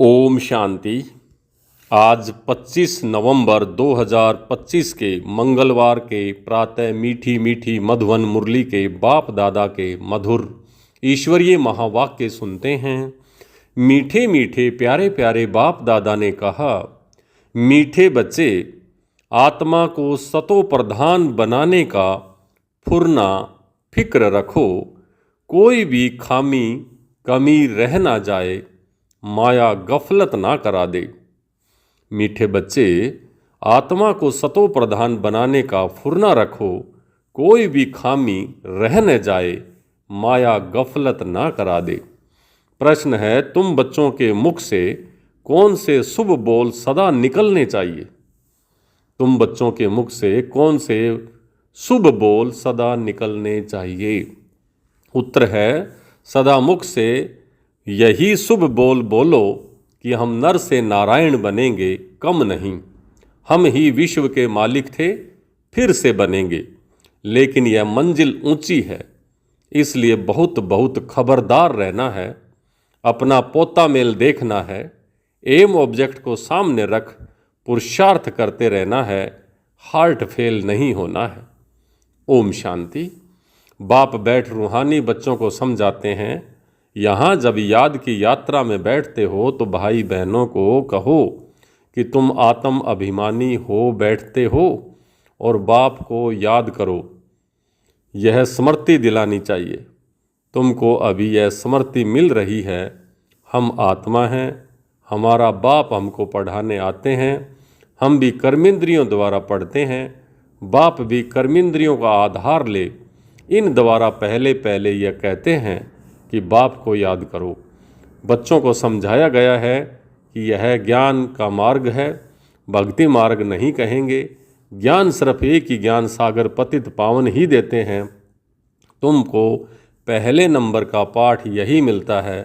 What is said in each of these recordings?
ओम शांति। आज 25 नवंबर 2025 के मंगलवार के प्रातः मीठी मीठी मधुवन मुरली के बाप दादा के मधुर ईश्वरीय महावाक्य सुनते हैं। मीठे मीठे प्यारे प्यारे बाप दादा ने कहा, मीठे बच्चे, आत्मा को सतो प्रधान बनाने का फुरना फिक्र रखो, कोई भी खामी कमी रह ना जाए, माया गफलत ना करा दे। मीठे बच्चे, आत्मा को सतो प्रधान बनाने का फुरना रखो, कोई भी खामी रह न जाए, माया गफलत ना करा दे। प्रश्न है, तुम बच्चों के मुख से कौन से शुभ बोल सदा निकलने चाहिए? तुम बच्चों के मुख से कौन से शुभ बोल सदा निकलने चाहिए? उत्तर है, सदा मुख से यही शुभ बोल बोलो कि हम नर से नारायण बनेंगे, कम नहीं। हम ही विश्व के मालिक थे, फिर से बनेंगे। लेकिन यह मंजिल ऊंची है, इसलिए बहुत बहुत खबरदार रहना है। अपना पोता मेल देखना है, एम ऑब्जेक्ट को सामने रख पुरुषार्थ करते रहना है, हार्ट फेल नहीं होना है। ओम शांति। बाप बैठ रूहानी बच्चों को समझाते हैं, यहाँ जब याद की यात्रा में बैठते हो तो भाई बहनों को कहो कि तुम आत्म अभिमानी हो बैठते हो और बाप को याद करो। यह स्मृति दिलानी चाहिए। तुमको अभी यह स्मृति मिल रही है, हम आत्मा हैं, हमारा बाप हमको पढ़ाने आते हैं, हम भी कर्मेंद्रियों द्वारा पढ़ते हैं, बाप भी कर्मेंद्रियों का आधार ले इन द्वारा पहले पहले यह कहते हैं कि बाप को याद करो। बच्चों को समझाया गया है कि यह ज्ञान का मार्ग है, भक्ति मार्ग नहीं कहेंगे। ज्ञान सिर्फ एक ही ज्ञान सागर पतित पावन ही देते हैं। तुमको पहले नंबर का पाठ यही मिलता है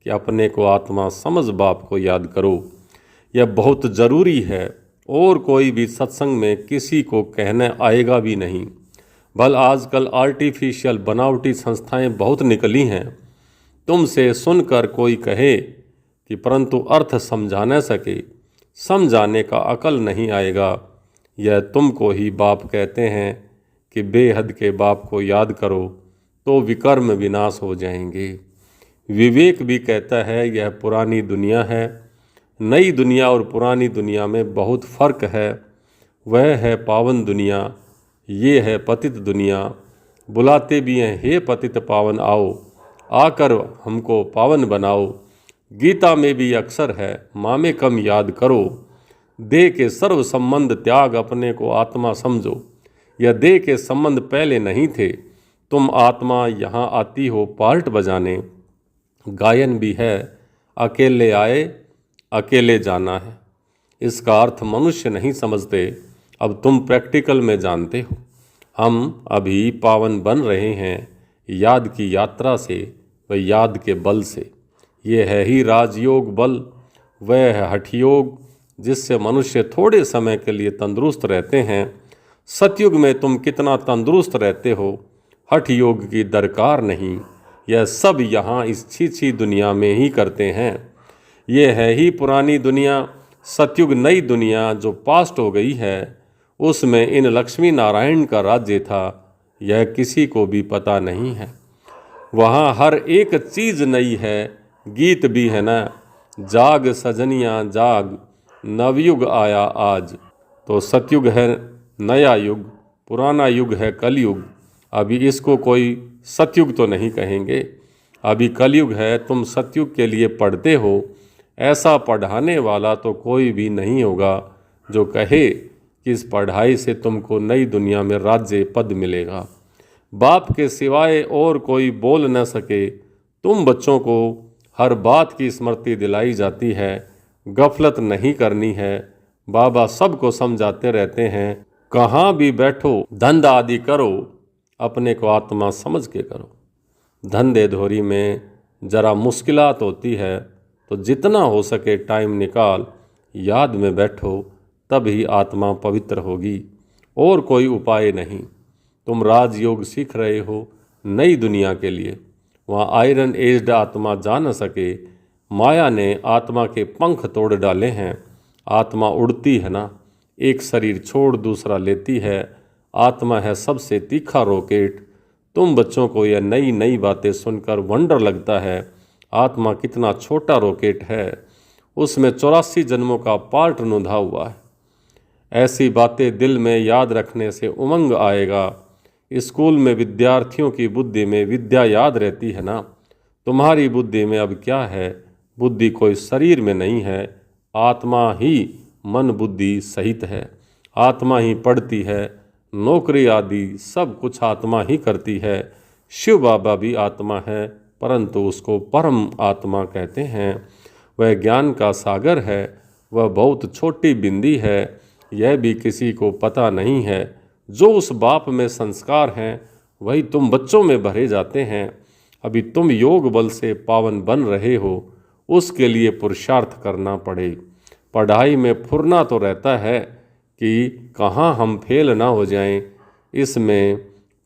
कि अपने को आत्मा समझ बाप को याद करो। यह बहुत ज़रूरी है और कोई भी सत्संग में किसी को कहने आएगा भी नहीं। भल आजकल आर्टिफिशियल बनावटी संस्थाएं बहुत निकली हैं। तुमसे सुनकर कोई कहे कि परंतु अर्थ समझा न सके, समझाने का अकल नहीं आएगा। यह तुमको ही बाप कहते हैं कि बेहद के बाप को याद करो तो विकर्म विनाश हो जाएंगे। विवेक भी कहता है यह पुरानी दुनिया है। नई दुनिया और पुरानी दुनिया में बहुत फर्क है। वह है पावन दुनिया, ये है पतित दुनिया। बुलाते भी हैं, हे पतित पावन आओ, आकर हमको पावन बनाओ। गीता में भी अक्सर है, मामे कम याद करो। देह के सर्व संबंध त्याग अपने को आत्मा समझो। यह देह के संबंध पहले नहीं थे। तुम आत्मा यहाँ आती हो पार्ट बजाने। गायन भी है, अकेले आए अकेले जाना है। इसका अर्थ मनुष्य नहीं समझते, अब तुम प्रैक्टिकल में जानते हो। हम अभी पावन बन रहे हैं याद की यात्रा से व याद के बल से। ये है ही राजयोग बल, वह है हठ योग जिससे मनुष्य थोड़े समय के लिए तंदुरुस्त रहते हैं। सतयुग में तुम कितना तंदुरुस्त रहते हो, हठ योग की दरकार नहीं। यह सब यहाँ इस छीछी दुनिया में ही करते हैं। ये है ही पुरानी दुनिया। सतयुग नई दुनिया जो पास्ट हो गई है, उसमें इन लक्ष्मी नारायण का राज्य था, यह किसी को भी पता नहीं है। वहाँ हर एक चीज़ नई है। गीत भी है ना, जाग सजनियाँ जाग, नवयुग आया आज। तो सतयुग है नया युग, पुराना युग है कलयुग। अभी इसको कोई सतयुग तो नहीं कहेंगे, अभी कलयुग है। तुम सतयुग के लिए पढ़ते हो, ऐसा पढ़ाने वाला तो कोई भी नहीं होगा जो कहे कि इस पढ़ाई से तुमको नई दुनिया में राज्य पद मिलेगा। बाप के सिवाय और कोई बोल न सके। तुम बच्चों को हर बात की स्मृति दिलाई जाती है, गफलत नहीं करनी है। बाबा सबको समझाते रहते हैं, कहाँ भी बैठो धंधा आदि करो, अपने को आत्मा समझ के करो। धंधे धोरी में ज़रा मुश्किलात होती है, तो जितना हो सके टाइम निकाल याद में बैठो, तब ही आत्मा पवित्र होगी, और कोई उपाय नहीं। तुम राजयोग सीख रहे हो नई दुनिया के लिए। वहाँ आयरन एज्ड आत्मा जा न सके, माया ने आत्मा के पंख तोड़ डाले हैं। आत्मा उड़ती है ना, एक शरीर छोड़ दूसरा लेती है। आत्मा है सबसे तीखा रॉकेट। तुम बच्चों को यह नई नई बातें सुनकर वंडर लगता है। आत्मा कितना छोटा रॉकेट है, उसमें 84 जन्मों का पार्ट नुधा हुआ है। ऐसी बातें दिल में याद रखने से उमंग आएगा। स्कूल में विद्यार्थियों की बुद्धि में विद्या याद रहती है ना, तुम्हारी बुद्धि में अब क्या है? बुद्धि कोई शरीर में नहीं है, आत्मा ही मन बुद्धि सहित है। आत्मा ही पढ़ती है, नौकरी आदि सब कुछ आत्मा ही करती है। शिव बाबा भी आत्मा है, परंतु उसको परम आत्मा कहते हैं। वह ज्ञान का सागर है, वह बहुत छोटी बिंदी है, यह भी किसी को पता नहीं है। जो उस बाप में संस्कार हैं वही तुम बच्चों में भरे जाते हैं। अभी तुम योग बल से पावन बन रहे हो, उसके लिए पुरुषार्थ करना पड़े। पढ़ाई में फुरना तो रहता है कि कहाँ हम फेल ना हो जाएं। इसमें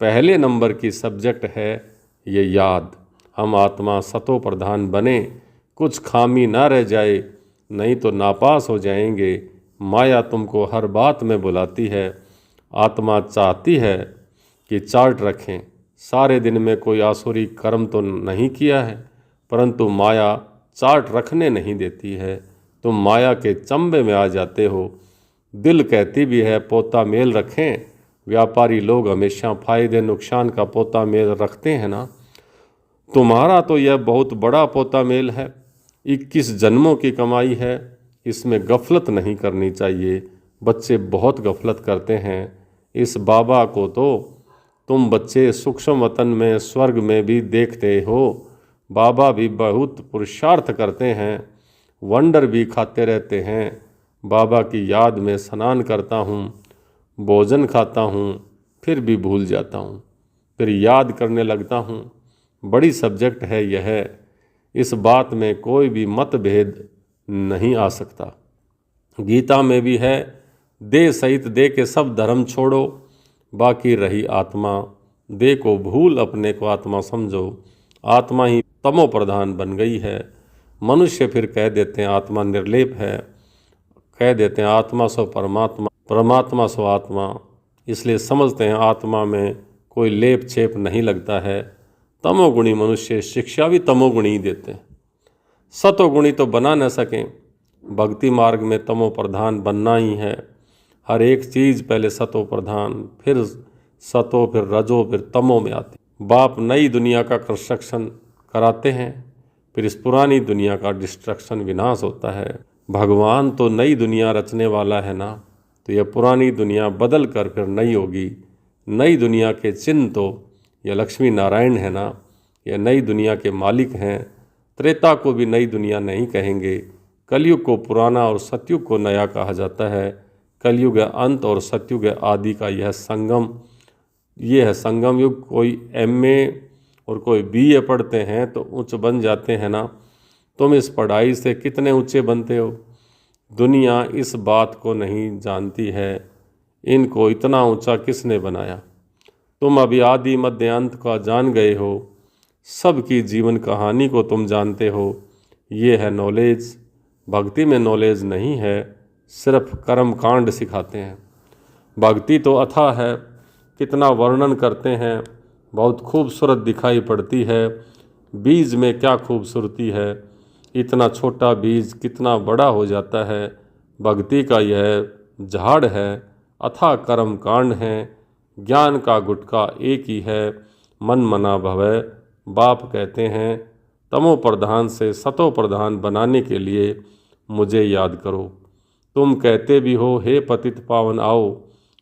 पहले नंबर की सब्जेक्ट है ये याद। हम आत्मा सतो प्रधान बने, कुछ खामी ना रह जाए, नहीं तो नापास हो जाएंगे। माया तुमको हर बात में बुलाती है। आत्मा चाहती है कि चार्ट रखें, सारे दिन में कोई आसुरी कर्म तो नहीं किया है, परंतु माया चार्ट रखने नहीं देती है। तुम माया के चंबे में आ जाते हो। दिल कहती भी है पोता मेल रखें। व्यापारी लोग हमेशा फायदे नुकसान का पोता मेल रखते हैं ना। तुम्हारा तो यह बहुत बड़ा पोता मेल है, 21 जन्मों की कमाई है। इसमें गफलत नहीं करनी चाहिए। बच्चे बहुत गफलत करते हैं। इस बाबा को तो तुम बच्चे सूक्ष्म वतन में स्वर्ग में भी देखते हो। बाबा भी बहुत पुरुषार्थ करते हैं, वंडर भी खाते रहते हैं। बाबा की याद में स्नान करता हूँ, भोजन खाता हूँ, फिर भी भूल जाता हूँ, फिर याद करने लगता हूँ। बड़ी सब्जेक्ट है यह, इस बात में कोई भी मतभेद नहीं आ सकता। गीता में भी है, देह सहित देह के सब धर्म छोड़ो, बाकी रही आत्मा। देह को भूल अपने को आत्मा समझो। आत्मा ही तमो प्रधान बन गई है। मनुष्य फिर कह देते हैं आत्मा निर्लेप है, कह देते हैं आत्मा सो परमात्मा, परमात्मा सो आत्मा। इसलिए समझते हैं आत्मा में कोई लेप छेप नहीं लगता है। तमोगुणी मनुष्य शिक्षा भी तमोगुणी ही देते हैं, सतोगुणी तो बना न सकें। भक्ति मार्ग में तमो प्रधान बनना ही है। हर एक चीज़ पहले सतो प्रधान, फिर सतो, फिर रजो, फिर तमो में आती। बाप नई दुनिया का कंस्ट्रक्शन कराते हैं, फिर इस पुरानी दुनिया का डिस्ट्रक्शन विनाश होता है। भगवान तो नई दुनिया रचने वाला है ना, तो यह पुरानी दुनिया बदल कर फिर नई होगी। नई दुनिया के चिन्ह तो यह लक्ष्मी नारायण है ना, यह नई दुनिया के मालिक हैं। त्रेता को भी नई दुनिया नहीं कहेंगे। कलयुग को पुराना और सतयुग को नया कहा जाता है। कलयुग है अंत और सतयुग है आदि का यह संगम। ये है संगम युग। कोई MA और कोई BA पढ़ते हैं तो ऊंच बन जाते हैं ना। तुम इस पढ़ाई से कितने ऊंचे बनते हो? दुनिया इस बात को नहीं जानती है, इनको इतना ऊंचा किसने बनाया। तुम अभी आदि मध्य अंत का जान गए हो, सबकी जीवन कहानी को तुम जानते हो। ये है नॉलेज। भक्ति में नॉलेज नहीं है, सिर्फ कर्म कांड सिखाते हैं। भक्ति तो अथाह है, कितना वर्णन करते हैं, बहुत खूबसूरत दिखाई पड़ती है। बीज में क्या खूबसूरती है, इतना छोटा बीज कितना बड़ा हो जाता है। भक्ति का यह झाड़ है, अथाह कर्म कांड है। ज्ञान का गुटका एक ही है, मन मना भवै। बाप कहते हैं तमो प्रधान से सतो प्रधान बनाने के लिए मुझे याद करो। तुम कहते भी हो हे पतित पावन आओ,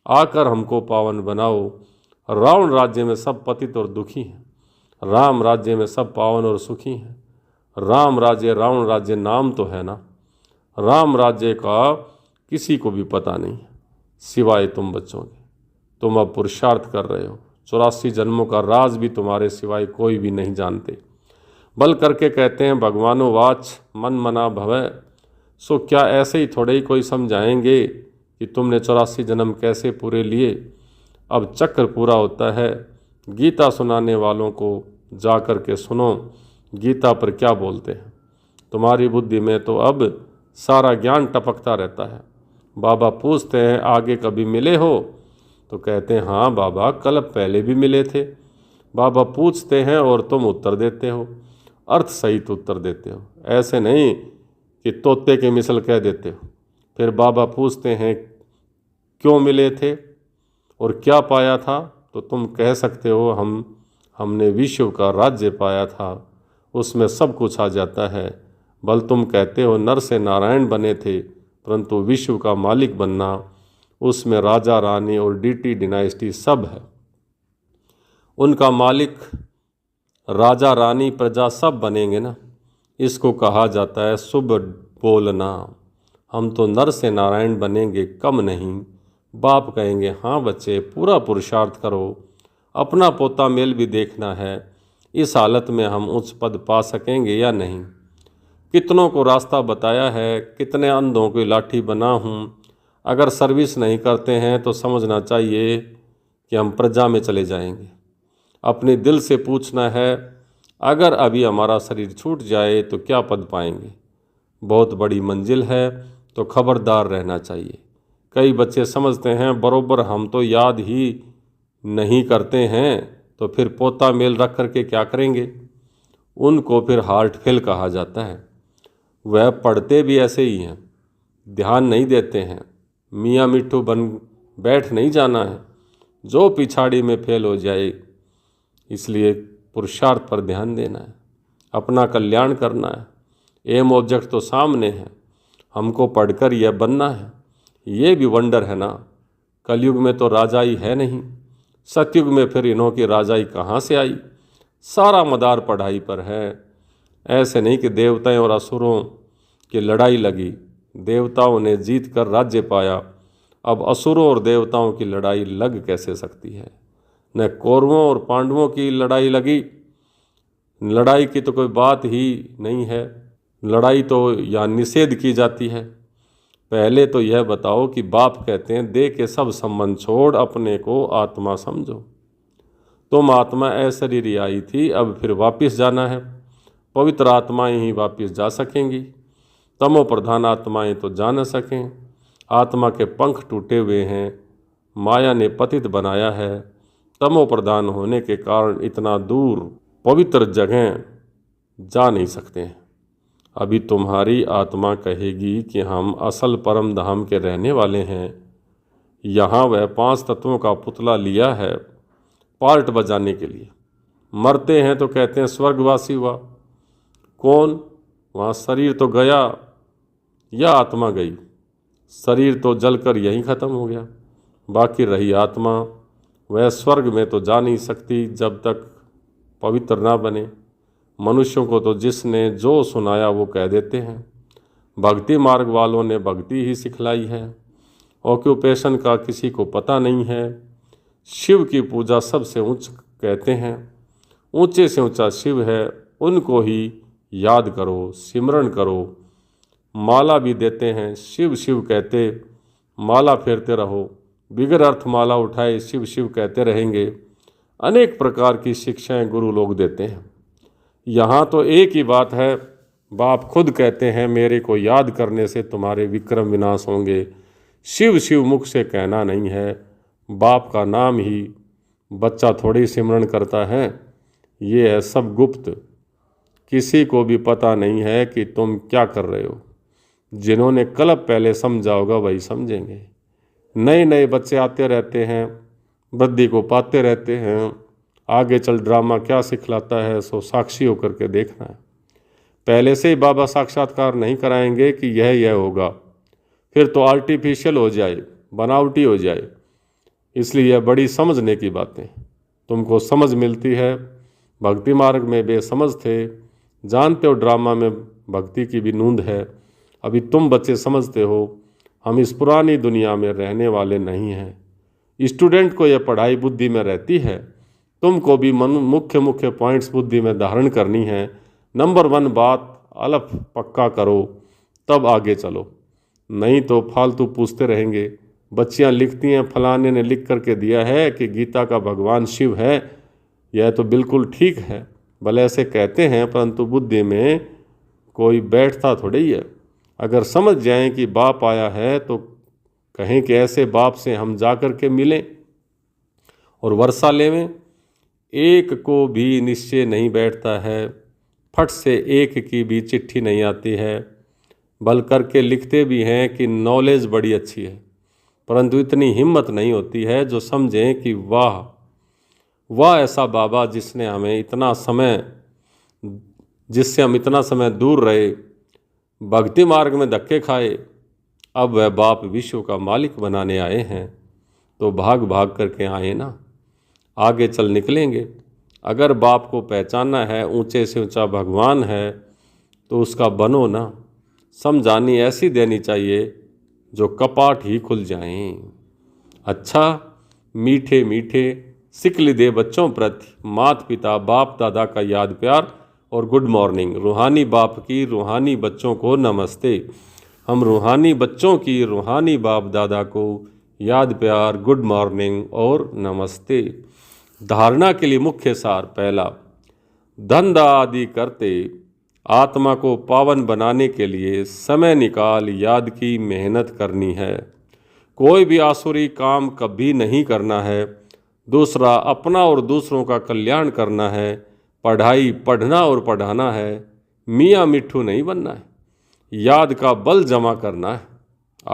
आकर हमको पावन बनाओ। रावण राज्य में सब पतित और दुखी हैं, राम राज्य में सब पावन और सुखी हैं। राम राज्य रावण राज्य नाम तो है ना। राम राज्य का किसी को भी पता नहीं है सिवाय तुम बच्चों के। तुम अब पुरुषार्थ कर रहे हो, 84 जन्मों का राज भी तुम्हारे सिवाय कोई भी नहीं जानते। बल करके कहते हैं भगवानो वाच मन मना भवै। सो क्या ऐसे ही थोड़े ही कोई समझाएंगे कि तुमने 84 जन्म कैसे पूरे लिए? अब चक्र पूरा होता है। गीता सुनाने वालों को जा कर के सुनो, गीता पर क्या बोलते हैं। तुम्हारी बुद्धि में तो अब सारा ज्ञान टपकता रहता है। बाबा पूछते हैं आगे कभी मिले हो? तो कहते हैं हाँ बाबा, कल पहले भी मिले थे। बाबा पूछते हैं और तुम उत्तर देते हो, अर्थ सहित उत्तर देते हो, ऐसे नहीं कि तोते के मिसल कह देते हो। फिर बाबा पूछते हैं क्यों मिले थे और क्या पाया था? तो तुम कह सकते हो हमने विश्व का राज्य पाया था, उसमें सब कुछ आ जाता है। बल तुम कहते हो नर से नारायण बने थे, परंतु विश्व का मालिक बनना, उसमें राजा रानी और डीटी डिनाइस्टी सब है। उनका मालिक राजा रानी प्रजा सब बनेंगे ना। इसको कहा जाता है शुभ बोलना। हम तो नर से नारायण बनेंगे, कम नहीं। बाप कहेंगे हाँ बच्चे, पूरा पुरुषार्थ करो, अपना पोता मेल भी देखना है। इस हालत में हम उच्च पद पा सकेंगे या नहीं? कितनों को रास्ता बताया है, कितने अंधों की लाठी बना हूँ। अगर सर्विस नहीं करते हैं तो समझना चाहिए कि हम प्रजा में चले जाएंगे। अपने दिल से पूछना है, अगर अभी हमारा शरीर छूट जाए तो क्या पद पाएंगे? बहुत बड़ी मंजिल है, तो खबरदार रहना चाहिए। कई बच्चे समझते हैं बरोबर हम तो याद ही नहीं करते हैं, तो फिर पोता मेल रख करके क्या करेंगे? उनको फिर हार्ट फेल कहा जाता है। वह पढ़ते भी ऐसे ही हैं, ध्यान नहीं देते हैं। मियाँ मिट्ठू बन बैठ नहीं जाना है, जो पिछाड़ी में फेल हो जाए। इसलिए पुरुषार्थ पर ध्यान देना है, अपना कल्याण करना है। एम ऑब्जेक्ट तो सामने है, हमको पढ़कर यह बनना है। ये भी वंडर है ना। कलयुग में तो राजाई है नहीं, सतयुग में फिर इन्हों की राजाई कहाँ से आई? सारा मदार पढ़ाई पर है। ऐसे नहीं कि देवताओं और असुरों की लड़ाई लगी, देवताओं ने जीत कर राज्य पाया। अब असुरों और देवताओं की लड़ाई लग कैसे सकती है? न कौरवों और पांडवों की लड़ाई लगी। लड़ाई की तो कोई बात ही नहीं है। लड़ाई तो या निषेध की जाती है। पहले तो यह बताओ कि बाप कहते हैं दे के सब संबंध छोड़ अपने को आत्मा समझो। तुम आत्मा अशरीरी आई थी, अब फिर वापस जाना है। पवित्र आत्माएं ही वापस जा सकेंगी, तमो प्रधान आत्माएं तो जा न सकें। आत्मा के पंख टूटे हुए हैं, माया ने पतित बनाया है। तमो प्रधान होने के कारण इतना दूर पवित्र जगह जा नहीं सकते हैं। अभी तुम्हारी आत्मा कहेगी कि हम असल परम धाम के रहने वाले हैं। यहाँ वह 5 तत्वों का पुतला लिया है पार्ट बजाने के लिए। मरते हैं तो कहते हैं स्वर्गवासी हुआ। कौन? वहाँ शरीर तो गया या आत्मा गई? शरीर तो जलकर यहीं ख़त्म हो गया, बाकी रही आत्मा। वह स्वर्ग में तो जा नहीं सकती जब तक पवित्र ना बने। मनुष्यों को तो जिसने जो सुनाया वो कह देते हैं। भक्ति मार्ग वालों ने भक्ति ही सिखलाई है। ऑक्यूपेशन का किसी को पता नहीं है। शिव की पूजा सबसे ऊंच कहते हैं, ऊंचे से ऊंचा शिव है, उनको ही याद करो, सिमरण करो। माला भी देते हैं, शिव शिव कहते माला फेरते रहो। बिगर अर्थ माला उठाए शिव शिव कहते रहेंगे। अनेक प्रकार की शिक्षाएं गुरु लोग देते हैं। यहाँ तो एक ही बात है, बाप खुद कहते हैं मेरे को याद करने से तुम्हारे विक्रम विनाश होंगे। शिव शिव मुख से कहना नहीं है, बाप का नाम ही बच्चा थोड़ी सिमरण करता है। ये है सब गुप्त, किसी को भी पता नहीं है कि तुम क्या कर रहे हो। जिन्होंने कल्प पहले समझा होगा वही समझेंगे। नए नए बच्चे आते रहते हैं, वृद्धि को पाते रहते हैं। आगे चल ड्रामा क्या सिखलाता है सो साक्षी होकर के देखना है। पहले से ही बाबा साक्षात्कार नहीं कराएंगे कि यह होगा, फिर तो आर्टिफिशियल हो जाए, बनावटी हो जाए। इसलिए यह बड़ी समझने की बातें तुमको समझ मिलती है। भक्ति मार्ग में बेसमझ थे, जानते हो ड्रामा में भक्ति की भी नूंद है। अभी तुम बच्चे समझते हो हम इस पुरानी दुनिया में रहने वाले नहीं हैं। स्टूडेंट को यह पढ़ाई बुद्धि में रहती है, तुमको भी मुख्य पॉइंट्स बुद्धि में धारण करनी है। नंबर 1 बात अलफ पक्का करो, तब आगे चलो, नहीं तो फालतू पूछते रहेंगे। बच्चियां लिखती हैं फलाने ने लिख करके दिया है कि गीता का भगवान शिव है। यह तो बिल्कुल ठीक है, भले ऐसे कहते हैं, परंतु बुद्धि में कोई बैठता थोड़ी ही है। अगर समझ जाएं कि बाप आया है तो कहें कि ऐसे बाप से हम जा कर के मिलें और वर्षा लेवें। एक को भी निश्चय नहीं बैठता है, फट से एक की भी चिट्ठी नहीं आती है। बल करके लिखते भी हैं कि नॉलेज बड़ी अच्छी है, परंतु इतनी हिम्मत नहीं होती है जो समझें कि वाह वाह ऐसा बाबा जिसने हमें इतना समय, जिससे हम इतना समय दूर रहे, भक्ति मार्ग में धक्के खाए, अब वह बाप विश्व का मालिक बनाने आए हैं। तो भाग भाग करके आए ना, आगे चल निकलेंगे। अगर बाप को पहचानना है, ऊंचे से ऊंचा भगवान है, तो उसका बनो ना। समझानी ऐसी देनी चाहिए जो कपाट ही खुल जाएं। अच्छा मीठे मीठे सिकल दे बच्चों प्रति माता पिता बाप दादा का याद प्यार और गुड मॉर्निंग। रूहानी बाप की रूहानी बच्चों को नमस्ते। हम रूहानी बच्चों की रूहानी बाप दादा को याद प्यार, गुड मॉर्निंग और नमस्ते। धारणा के लिए मुख्य सार पहला, धंधा आदि करते आत्मा को पावन बनाने के लिए समय निकाल याद की मेहनत करनी है। कोई भी आसुरी काम कभी नहीं करना है। दूसरा, अपना और दूसरों का कल्याण करना है। पढ़ाई पढ़ना और पढ़ाना है। मियाँ मिट्ठू नहीं बनना है। याद का बल जमा करना है।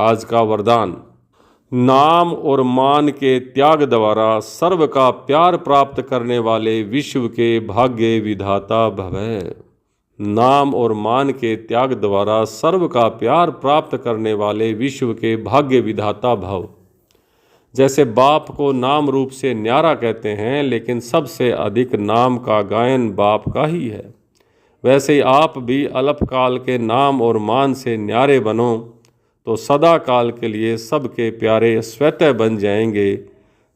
आज का वरदान, नाम और मान के त्याग द्वारा सर्व का प्यार प्राप्त करने वाले विश्व के भाग्य विधाता भवै। नाम और मान के त्याग द्वारा सर्व का प्यार प्राप्त करने वाले विश्व के भाग्य विधाता भव। जैसे बाप को नाम रूप से न्यारा कहते हैं, लेकिन सबसे अधिक नाम का गायन बाप का ही है, वैसे ही आप भी अल्पकाल के नाम और मान से न्यारे बनो तो सदा काल के लिए सबके प्यारे स्वतः बन जाएंगे।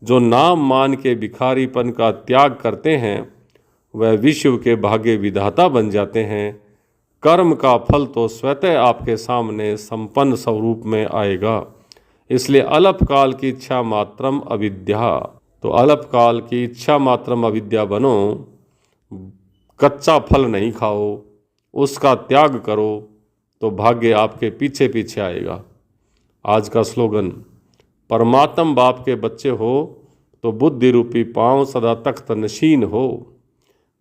जो नाम मान के भिखारीपन का त्याग करते हैं वह विश्व के भाग्य विधाता बन जाते हैं। कर्म का फल तो स्वतः आपके सामने संपन्न स्वरूप में आएगा। इसलिए अल्पकाल की इच्छा मात्रम अविद्या, तो अल्पकाल की इच्छा मात्रम अविद्या बनो। कच्चा फल नहीं खाओ, उसका त्याग करो तो भाग्य आपके पीछे पीछे आएगा। आज का स्लोगन, परमात्म बाप के बच्चे हो तो बुद्धि रूपी पांव सदा तख्त नशीन हो।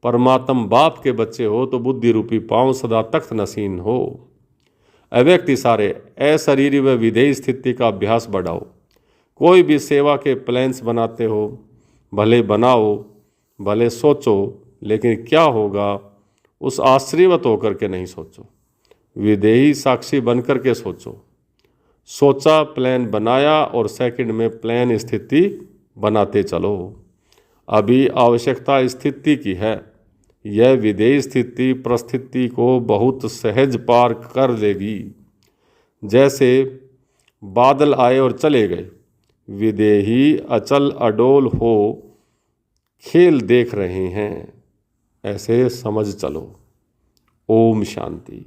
परमात्म बाप के बच्चे हो तो बुद्धि रूपी पांव सदा तख्त नशीन हो। अव्यक्त इशारे अशरीरी व विधेय स्थिति का अभ्यास बढ़ाओ। कोई भी सेवा के प्लान्स बनाते हो, भले बनाओ भले सोचो, लेकिन क्या होगा उस आश्रित होकर के नहीं सोचो। विधेयी साक्षी बनकर के सोचो। सोचा, प्लान बनाया और सेकंड में प्लान स्थिति बनाते चलो। अभी आवश्यकता स्थिति की है। यह विधेय स्थिति परिस्थिति को बहुत सहज पार कर देगी। जैसे बादल आए और चले गए, विदेही अचल अडोल हो खेल देख रहे हैं, ऐसे समझ चलो। ओम शांति।